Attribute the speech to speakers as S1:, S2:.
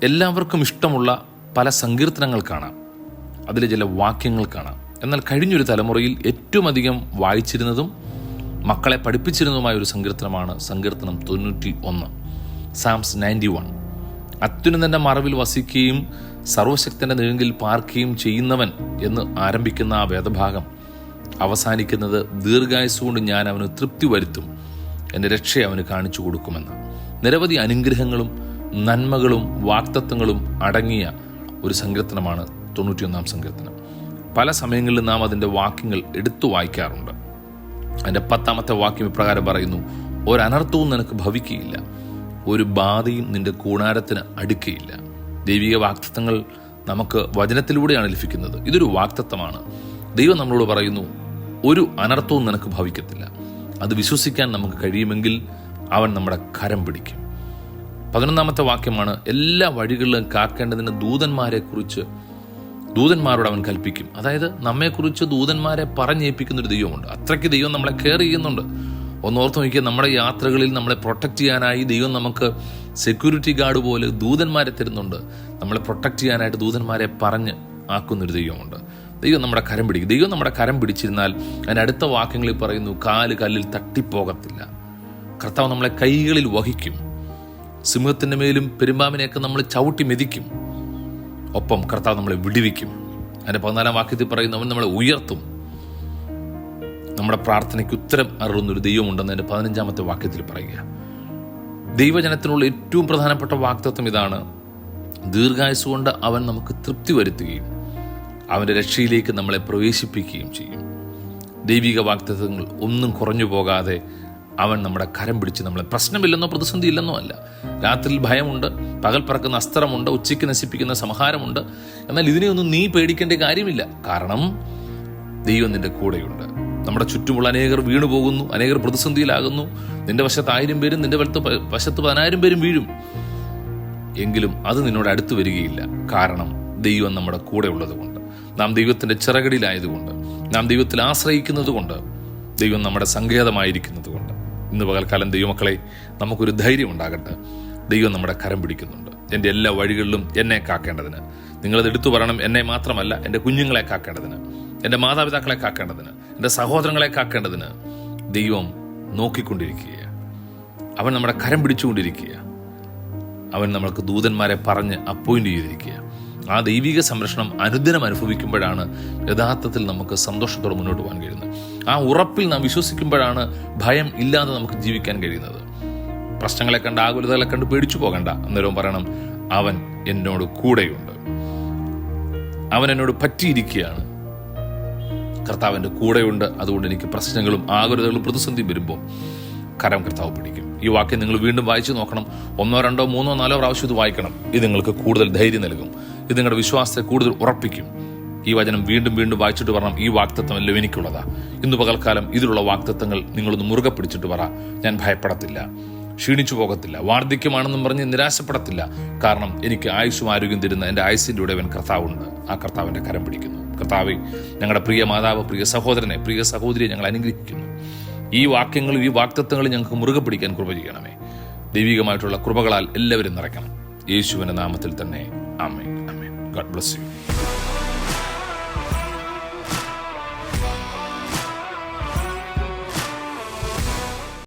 S1: എല്ലാവർക്കും ഇഷ്ടമുള്ള പല സങ്കീർത്തനങ്ങൾ കാണാം, അതിലെ ചില വാക്യങ്ങൾ കാണാം. എന്നാൽ കഴിഞ്ഞൊരു തലമുറയിൽ ഏറ്റവും അധികം വായിച്ചിരുന്നതും മക്കളെ പഠിപ്പിച്ചിരുന്നതുമായ ഒരു സങ്കീർത്തനമാണ് സങ്കീർത്തനം 91, സാംസ് 91. അത്യുന്നതൻ്റെ മറവിൽ വസിക്കുകയും സർവശക്തൻ്റെ നിഴലിൽ പാർക്കുകയും ചെയ്യുന്നവൻ എന്ന് ആരംഭിക്കുന്ന ആ വേദഭാഗം അവസാനിക്കുന്നത് ദീർഘായുസ്സ് കൊണ്ട് ഞാൻ അവന് തൃപ്തി വരുത്തും, എൻ്റെ രക്ഷയെ അവന് കാണിച്ചു കൊടുക്കുമെന്ന്. നിരവധി അനുഗ്രഹങ്ങളും നന്മകളും വാഗ്ദത്തങ്ങളും അടങ്ങിയ ഒരു സങ്കീർത്തനമാണ് 91-ാം സങ്കീർത്തനം. പല സമയങ്ങളിലും നാം അതിൻ്റെ വാക്യങ്ങൾ എടുത്തു വായിക്കാറുണ്ട്. അതിൻ്റെ 10-ാമത്തെ വാക്യം ഇപ്രകാരം പറയുന്നു: ഒരനർത്ഥവും നിനക്ക് ഭവിക്കുകയില്ല, ഒരു ബാധയും നിന്റെ കൂടാരത്തിന് അടുക്കുകയില്ല. ദൈവിക വാഗ്ദത്തങ്ങൾ നമുക്ക് വചനത്തിലൂടെയാണ് ലഭിക്കുന്നത്. ഇതൊരു വാഗ്ദത്തമാണ്. ദൈവം നമ്മളോട് പറയുന്നു, ഒരു അനർത്ഥവും നിനക്ക് ഭവിക്കത്തില്ല. അത് വിശ്വസിക്കാൻ നമുക്ക് കഴിയുമെങ്കിൽ അവൻ നമ്മുടെ കരം പിടിക്കും. 11-ാമത്തെ വാക്യമാണ്: എല്ലാ വഴികളിലും കാക്കേണ്ടതിന് ദൂതന്മാരോട് അവൻ കൽപ്പിക്കും. അതായത് നമ്മെക്കുറിച്ച് ദൂതന്മാരെ പറഞ്ഞേൽപ്പിക്കുന്നൊരു ദൈവമുണ്ട്. അത്രയ്ക്ക് ദൈവം നമ്മളെ കെയർ ചെയ്യുന്നുണ്ട്. ഒന്നോർത്ത് നോക്കിയാൽ, നമ്മുടെ യാത്രകളിൽ നമ്മളെ പ്രൊട്ടക്റ്റ് ചെയ്യാനായി ദൈവം നമുക്ക് സെക്യൂരിറ്റി ഗാർഡ് പോലെ ദൂതന്മാരെ തരുന്നുണ്ട്. നമ്മളെ പ്രൊട്ടക്റ്റ് ചെയ്യാനായിട്ട് ദൂതന്മാരെ പറഞ്ഞ് ആക്കുന്നൊരു ദൈവമുണ്ട്. ദൈവം നമ്മുടെ കരം പിടിക്കും. ദൈവം നമ്മുടെ കരം പിടിച്ചിരുന്നാൽ അതിൻ്റെ അടുത്ത വാക്യങ്ങളിൽ പറയുന്നു, കാല് കല്ലിൽ തട്ടിപ്പോകത്തില്ല. കർത്താവ് നമ്മളെ കൈകളിൽ വഹിക്കും. സിംഹത്തിൻ്റെ മേലും പെരുമ്പാമ്പിനെയൊക്കെ നമ്മൾ ചവിട്ടി മെതിക്കും. ഒപ്പം കർത്താവ് നമ്മളെ വിടുവിക്കും. അതിൻ്റെ 14-ാം വാക്യത്തിൽ പറയുന്നു, അവൻ നമ്മളെ ഉയർത്തും. നമ്മുടെ പ്രാർത്ഥനയ്ക്ക് ഉത്തരം അരുളുന്നൊരു ദൈവമുണ്ടെന്ന് അതിൻ്റെ 15-ാമത്തെ വാക്യത്തിൽ പറയുക. ദൈവജനത്തിനുള്ള ഏറ്റവും പ്രധാനപ്പെട്ട വാഗ്ദത്തം ഇതാണ്: ദീർഘായുസ്സ് കൊണ്ട് അവൻ നമുക്ക് തൃപ്തി വരുത്തുകയും അവൻ്റെ രക്ഷയിലേക്ക് നമ്മളെ പ്രവേശിപ്പിക്കുകയും ചെയ്യും. ദൈവിക വാഗ്ദത്തങ്ങൾ ഒന്നും കുറഞ്ഞു പോകാതെ അവൻ നമ്മുടെ കരം പിടിച്ച് നമ്മളെ, പ്രശ്നമില്ലെന്നോ പ്രതിസന്ധി ഇല്ലെന്നോ അല്ല, രാത്രിയിൽ ഭയമുണ്ട്, പകൽ പറക്കുന്ന അസ്ത്രമുണ്ട്, ഉച്ചയ്ക്ക് നശിപ്പിക്കുന്ന സംഹാരമുണ്ട്. എന്നാൽ ഇതിനെയൊന്നും നീ പേടിക്കേണ്ട കാര്യമില്ല. കാരണം ദൈവം നിന്റെ കൂടെയുണ്ട്. നമ്മുടെ ചുറ്റുമുള്ള അനേകർ വീണുപോകുന്നു, അനേകർ പ്രതിസന്ധിയിലാകുന്നു. നിന്റെ വശത്ത് 1000 പേരും നിന്റെ വശത്ത് 10,000 പേരും വീഴും. എങ്കിലും അത് നിന്നോട് അടുത്ത് വരികയില്ല. കാരണം ദൈവം നമ്മുടെ കൂടെ ഉള്ളതുകൊണ്ട്, നാം ദൈവത്തിൻ്റെ ചിറകടിയിലായതുകൊണ്ട്, നാം ദൈവത്തിൽ ആശ്രയിക്കുന്നത് കൊണ്ട്, ദൈവം നമ്മുടെ സങ്കേതമായിരിക്കുന്നത് കൊണ്ട്. ഇന്ന് പകൽക്കാലം ദൈവമക്കളെ, നമുക്കൊരു ധൈര്യം ഉണ്ടാകട്ടെ. ദൈവം നമ്മുടെ കരം പിടിക്കുന്നുണ്ട്. എൻ്റെ എല്ലാ വഴികളിലും എന്നെ കാക്കേണ്ടതിന്. നിങ്ങളത് എടുത്തു പറയണം. എന്നെ മാത്രമല്ല, എൻ്റെ കുഞ്ഞുങ്ങളെ കാക്കേണ്ടതിന്, എൻ്റെ മാതാപിതാക്കളെ കാക്കേണ്ടതിന്, എൻ്റെ സഹോദരങ്ങളെ കാക്കേണ്ടതിന് ദൈവം നോക്കിക്കൊണ്ടിരിക്കുക. അവൻ നമ്മുടെ കരം പിടിച്ചുകൊണ്ടിരിക്കുക. അവൻ നമ്മൾക്ക് ദൂതന്മാരെ പറഞ്ഞ് അപ്പോയിന്റ് ചെയ്തിരിക്കുക. ആ ദൈവിക സംരക്ഷണം അനുദിനം അനുഭവിക്കുമ്പോഴാണ് യഥാർത്ഥത്തിൽ നമുക്ക് സന്തോഷത്തോടെ മുന്നോട്ട് പോകാൻ കഴിയുന്നത്. ആ ഉറപ്പിൽ നാം വിശ്വസിക്കുമ്പോഴാണ് ഭയം ഇല്ലാതെ നമുക്ക് ജീവിക്കാൻ കഴിയുന്നത്. പ്രശ്നങ്ങളെ കണ്ട്, ആകുലതകളെ കണ്ട് പേടിച്ചു പോകണ്ട. അന്നേരവും പറയണം, അവൻ എന്നോട് കൂടെയുണ്ട്, അവൻ എന്നോട് പറ്റിയിരിക്കുകയാണ്. കർത്താവിൻ്റെ കൂടെയുണ്ട്. അതുകൊണ്ട് എനിക്ക് പ്രശ്നങ്ങളും ആകുലതകളും പ്രതിസന്ധിയും വരുമ്പോൾ കരം കർത്താവ് പിടിക്കും. ഈ വാക്യം നിങ്ങൾ വീണ്ടും വായിച്ചു നോക്കണം. 1, 2, 3, 4 പ്രാവശ്യം ഇത് വായിക്കണം. ഇത് നിങ്ങൾക്ക് കൂടുതൽ ധൈര്യം നൽകും. ഇത് നിങ്ങളുടെ വിശ്വാസത്തെ കൂടുതൽ ഉറപ്പിക്കും. ഈ വചനം വീണ്ടും വീണ്ടും വായിച്ചിട്ട് പറയണം, ഈ വാഗ്ദത്തം എല്ലാം എനിക്കുള്ളതാ. ഇന്ന് പകൽക്കാലം ഇതിലുള്ള വാഗ്ദത്തങ്ങൾ നിങ്ങളൊന്ന് മുറുകെ പിടിച്ചിട്ട് പറ, ഞാൻ ഭയപ്പെടത്തില്ല, ക്ഷീണിച്ചു പോകത്തില്ല, വാർദ്ധക്യമാണെന്നും പറഞ്ഞ് നിരാശപ്പെടത്തില്ല. കാരണം എനിക്ക് ആയുസ്സും ആരോഗ്യം തരുന്ന എൻ്റെ ആയുസ്സിൻ്റെ ഉടയവൻ കർത്താവുണ്ട്. ആ കർത്താവിൻ്റെ കരം പിടിക്കുന്നു. കർത്താവെ, ഞങ്ങളുടെ പ്രിയ മാതാവ്, പ്രിയ സഹോദരനെ, പ്രിയ സഹോദരിയെ ഞങ്ങൾ അനുഗ്രഹിക്കുന്നു. ഈ വാക്യങ്ങളും ഈ വാഗ്ദത്തങ്ങളും ഞങ്ങൾക്ക് മുറുകെ പിടിക്കാൻ കൃപ ചെയ്യണമേ. ദൈവികമായിട്ടുള്ള കൃപകളാൽ എല്ലാവരും നിറയ്ക്കണം. യേശുവിൻ്റെ നാമത്തിൽ തന്നെ. ആമേൻ. ആമേൻ. God bless U.